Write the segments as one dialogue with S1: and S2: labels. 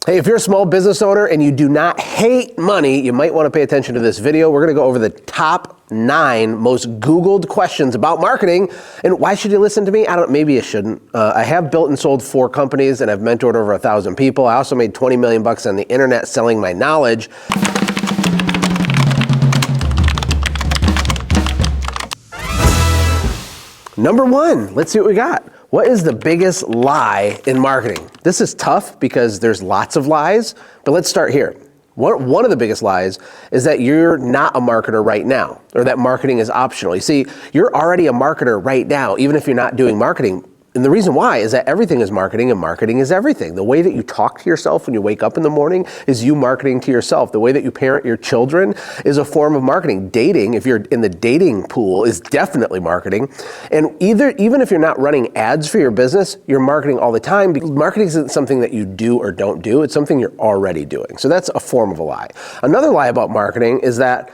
S1: Hey, if you're a small business owner and you do not hate money, you might want to pay attention to this video. We're going to go over the top 9 most Googled questions about marketing. And why should you listen to me? Maybe you shouldn't. I have built and sold 4 companies and I've mentored over 1,000 people. I also made 20 million bucks on the internet selling my knowledge. Number 1, let's see what we got. What is the biggest lie in marketing? This is tough because there's lots of lies, but let's start here. One of the biggest lies is that you're not a marketer right now, or that marketing is optional. You see, you're already a marketer right now, even if you're not doing marketing. And the reason why is that everything is marketing and marketing is everything. The way that you talk to yourself when you wake up in the morning is you marketing to yourself. The way that you parent your children is a form of marketing. Dating, if you're in the dating pool, is definitely marketing. And even if you're not running ads for your business, you're marketing all the time, because marketing isn't something that you do or don't do. It's something you're already doing. So that's a form of a lie. Another lie about marketing is that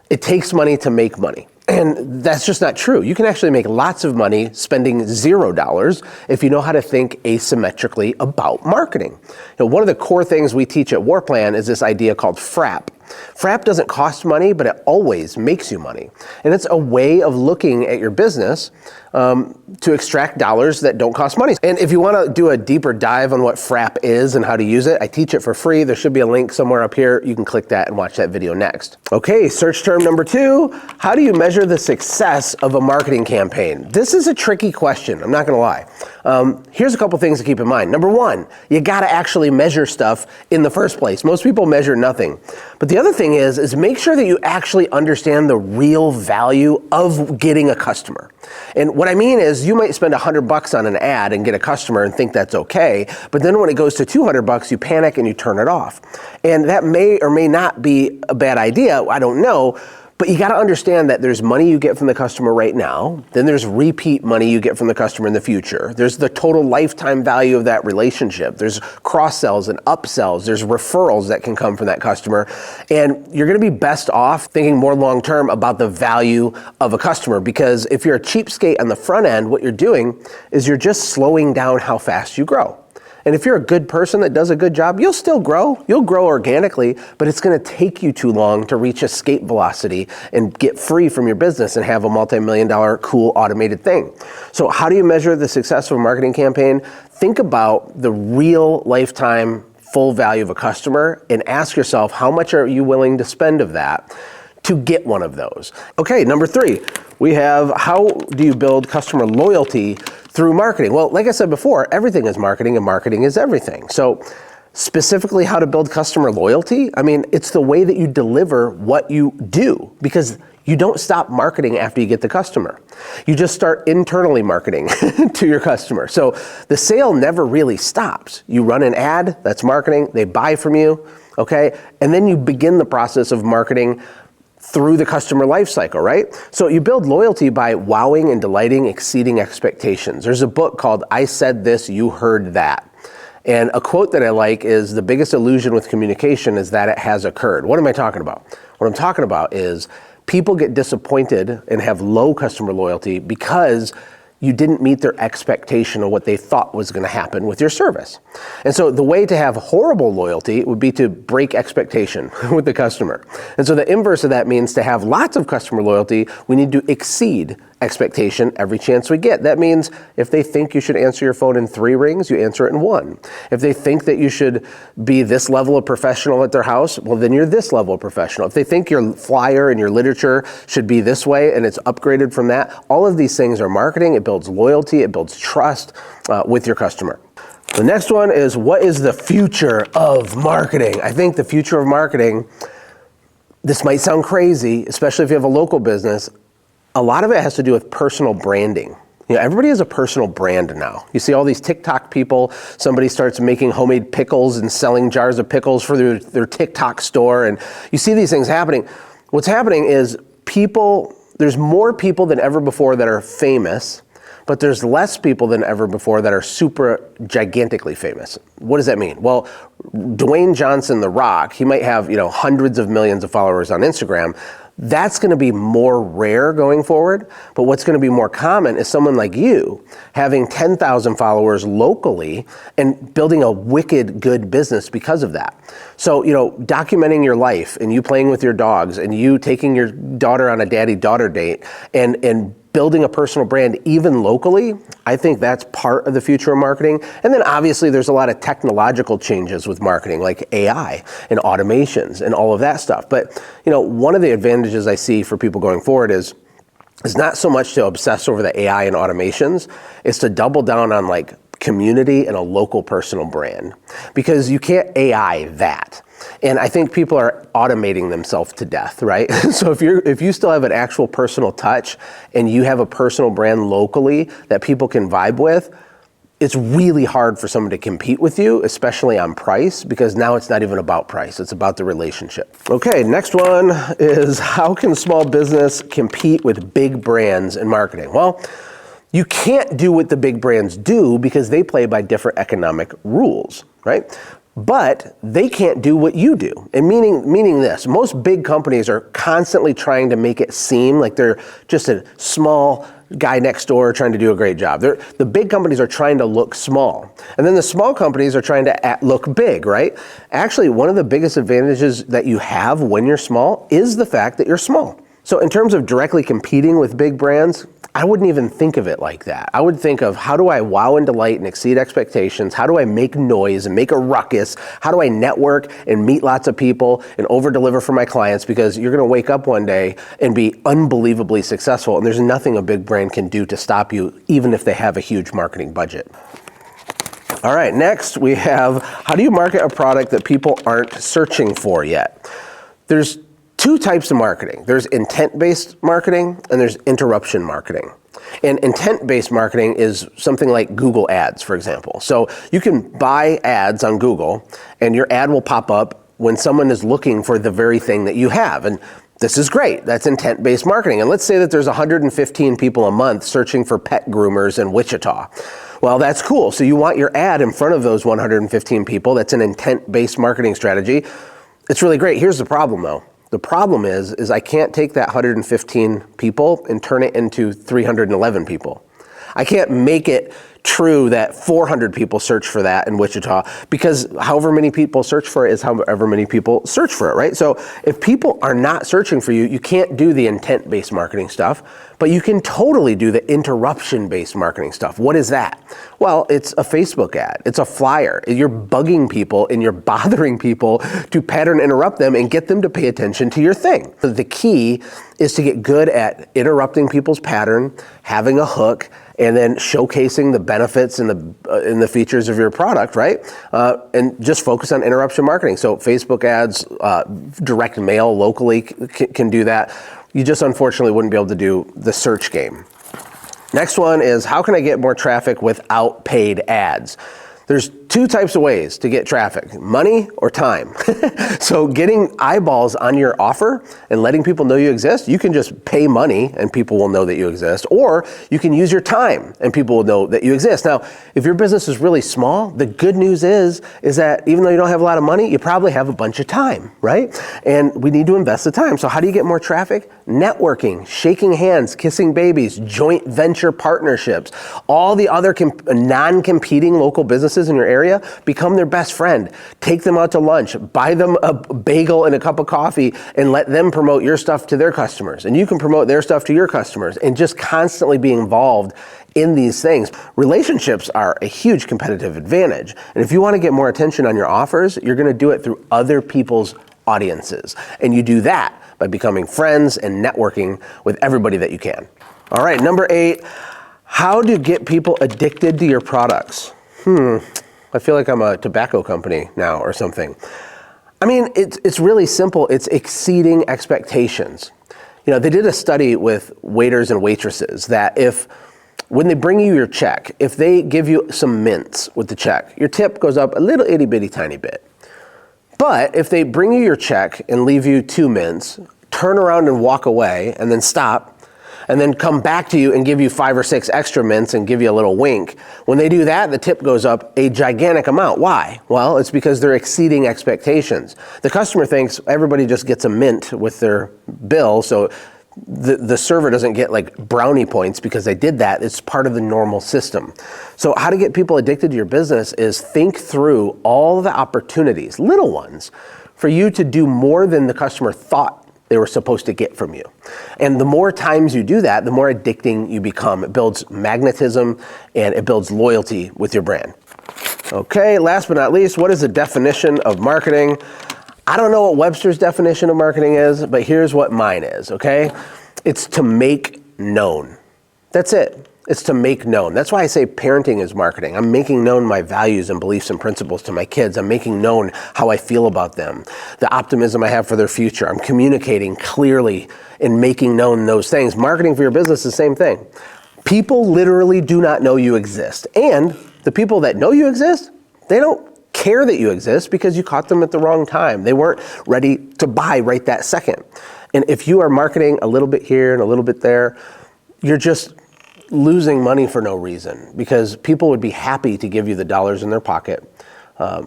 S1: it takes money to make money. And that's just not true. You can actually make lots of money spending $0 if you know how to think asymmetrically about marketing. One of the core things we teach at Warplan is this idea called FRAP. FRAP doesn't cost money, but it always makes you money. And it's a way of looking at your business to extract dollars that don't cost money. And if you want to do a deeper dive on what FRAP is and how to use it, I teach it for free. There should be a link somewhere up here. You can click that and watch that video next. Okay, search term number 2, how do you measure the success of a marketing campaign? This is a tricky question, I'm not going to lie. Here's a couple things to keep in mind. Number 1, you got to actually measure stuff in the first place. Most people measure nothing. But the other thing is make sure that you actually understand the real value of getting a customer. And what I mean is you might spend $100 on an ad and get a customer and think that's okay, but then when it goes to $200, you panic and you turn it off. And that may or may not be a bad idea, I don't know. But you got to understand that there's money you get from the customer right now, then there's repeat money you get from the customer in the future. There's the total lifetime value of that relationship. There's cross-sells and upsells. There's referrals that can come from that customer. And you're going to be best off thinking more long-term about the value of a customer, because if you're a cheapskate on the front end, what you're doing is you're just slowing down how fast you grow. And if you're a good person that does a good job, you'll still grow. You'll grow organically, but it's going to take you too long to reach escape velocity and get free from your business and have a multi-million-dollar cool automated thing. So how do you measure the success of a marketing campaign? Think about the real lifetime full value of a customer and ask yourself, how much are you willing to spend of that to get one of those? Okay, number 3, we have, how do you build customer loyalty through marketing? Well, like I said before, everything is marketing and marketing is everything. So specifically how to build customer loyalty, I mean, it's the way that you deliver what you do, because you don't stop marketing after you get the customer. You just start internally marketing to your customer. So the sale never really stops. You run an ad, that's marketing, they buy from you, okay? And then you begin the process of marketing through the customer life cycle, right? So you build loyalty by wowing and delighting, exceeding expectations. There's a book called I Said This, You Heard That. And a quote that I like is, the biggest illusion with communication is that it has occurred. What am I talking about? What I'm talking about is people get disappointed and have low customer loyalty because you didn't meet their expectation of what they thought was going to happen with your service. And so the way to have horrible loyalty would be to break expectation with the customer. And so the inverse of that means to have lots of customer loyalty, we need to exceed expectation every chance we get. That means if they think you should answer your phone in 3 rings, you answer it in 1. If they think that you should be this level of professional at their house, well, then you're this level of professional. If they think your flyer and your literature should be this way and it's upgraded from that, all of these things are marketing. It builds loyalty, it builds trust with your customer. The next one is, what is the future of marketing? I think the future of marketing, this might sound crazy, especially if you have a local business, a lot of it has to do with personal branding. Everybody has a personal brand now. You see all these TikTok people, somebody starts making homemade pickles and selling jars of pickles for their TikTok store, and you see these things happening. What's happening is there's more people than ever before that are famous, but there's less people than ever before that are super gigantically famous. What does that mean? Well, Dwayne Johnson, The Rock, he might have, hundreds of millions of followers on Instagram. That's going to be more rare going forward, but what's going to be more common is someone like you having 10,000 followers locally and building a wicked good business because of that. So, documenting your life and you playing with your dogs and you taking your daughter on a daddy-daughter date and building a personal brand even locally, I think that's part of the future of marketing. And then obviously there's a lot of technological changes with marketing, like AI and automations and all of that stuff. But one of the advantages I see for people going forward is not so much to obsess over the AI and automations, it's to double down on like community and a local personal brand, because you can't AI that. And I think people are automating themselves to death, right? So if you still have an actual personal touch and you have a personal brand locally that people can vibe with, it's really hard for someone to compete with you, especially on price, because now it's not even about price, it's about the relationship. Okay, next one is, how can small business compete with big brands in marketing? Well, you can't do what the big brands do because they play by different economic rules, right? But they can't do what you do. And meaning this, most big companies are constantly trying to make it seem like they're just a small guy next door trying to do a great job. The big companies are trying to look small. And then the small companies are trying to look big, right? Actually, one of the biggest advantages that you have when you're small is the fact that you're small. So in terms of directly competing with big brands, I wouldn't even think of it like that. I would think of, how do I wow and delight and exceed expectations? How do I make noise and make a ruckus? How do I network and meet lots of people and over-deliver for my clients? Because you're going to wake up one day and be unbelievably successful, and there's nothing a big brand can do to stop you, even if they have a huge marketing budget. All right, next we have, how do you market a product that people aren't searching for yet? There's two types of marketing. There's intent-based marketing and there's interruption marketing. And intent-based marketing is something like Google Ads, for example. So you can buy ads on Google and your ad will pop up when someone is looking for the very thing that you have. And this is great. That's intent-based marketing. And let's say that there's 115 people a month searching for pet groomers in Wichita. Well, that's cool. So you want your ad in front of those 115 people. That's an intent-based marketing strategy. It's really great. Here's the problem though. The problem is I can't take that 115 people and turn it into 311 people. I can't make it true that 400 people search for that in Wichita, because however many people search for it is however many people search for it, right? So if people are not searching for you, you can't do the intent-based marketing stuff, but you can totally do the interruption-based marketing stuff. What is that? Well, it's a Facebook ad. It's a flyer. You're bugging people and you're bothering people to pattern interrupt them and get them to pay attention to your thing. The key is to get good at interrupting people's pattern, having a hook, and then showcasing the benefits and the features of your product, right? And just focus on interruption marketing. So Facebook ads, direct mail locally can do that. You just unfortunately wouldn't be able to do the search game. Next one is, how can I get more traffic without paid ads? There's two types of ways to get traffic, money or time. So getting eyeballs on your offer and letting people know you exist, you can just pay money and people will know that you exist, or you can use your time and people will know that you exist. Now, if your business is really small, the good news is that even though you don't have a lot of money, you probably have a bunch of time, right? And we need to invest the time. So how do you get more traffic? Networking, shaking hands, kissing babies, joint venture partnerships, all the other non-competing local businesses in your area, become their best friend. Take them out to lunch, buy them a bagel and a cup of coffee, and let them promote your stuff to their customers. And you can promote their stuff to your customers, and just constantly be involved in these things. Relationships are a huge competitive advantage. And if you want to get more attention on your offers, you're going to do it through other people's audiences. And you do that by becoming friends and networking with everybody that you can. All right, number 8, how to get people addicted to your products. I feel like I'm a tobacco company now or something. I mean, it's really simple. It's exceeding expectations. They did a study with waiters and waitresses that when they bring you your check, if they give you some mints with the check, your tip goes up a little itty bitty tiny bit. But if they bring you your check and leave you 2 mints, turn around and walk away and then stop, and then come back to you and give you 5 or 6 extra mints and give you a little wink. When they do that, the tip goes up a gigantic amount. Why? Well, it's because they're exceeding expectations. The customer thinks everybody just gets a mint with their bill, so the server doesn't get like brownie points because they did that. It's part of the normal system. So how to get people addicted to your business is think through all the opportunities, little ones, for you to do more than the customer thought they were supposed to get from you. And the more times you do that, the more addicting you become. It builds magnetism and it builds loyalty with your brand. Okay, last but not least, what is the definition of marketing? I don't know what Webster's definition of marketing is, but here's what mine is, okay? It's to make known. That's it. It's to make known. That's why I say parenting is marketing. I'm making known my values and beliefs and principles to my kids. I'm making known how I feel about them, the optimism I have for their future. I'm communicating clearly and making known those things. Marketing for your business is the same thing. People literally do not know you exist. And the people that know you exist, they don't care that you exist because you caught them at the wrong time. They weren't ready to buy right that second. And if you are marketing a little bit here and a little bit there, you're just losing money for no reason, because people would be happy to give you the dollars in their pocket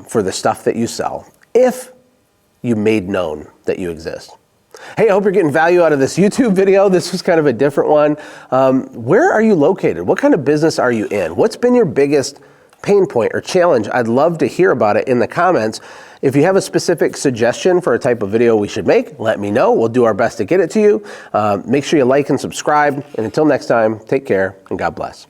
S1: for the stuff that you sell if you made known that you exist. Hey, I hope you're getting value out of this YouTube video. This was kind of a different one. Where are you located? What kind of business are you in? What's been your biggest pain point or challenge? I'd love to hear about it in the comments. If you have a specific suggestion for a type of video we should make, let me know. We'll do our best to get it to you. Make sure you like and subscribe. And until next time, take care and God bless.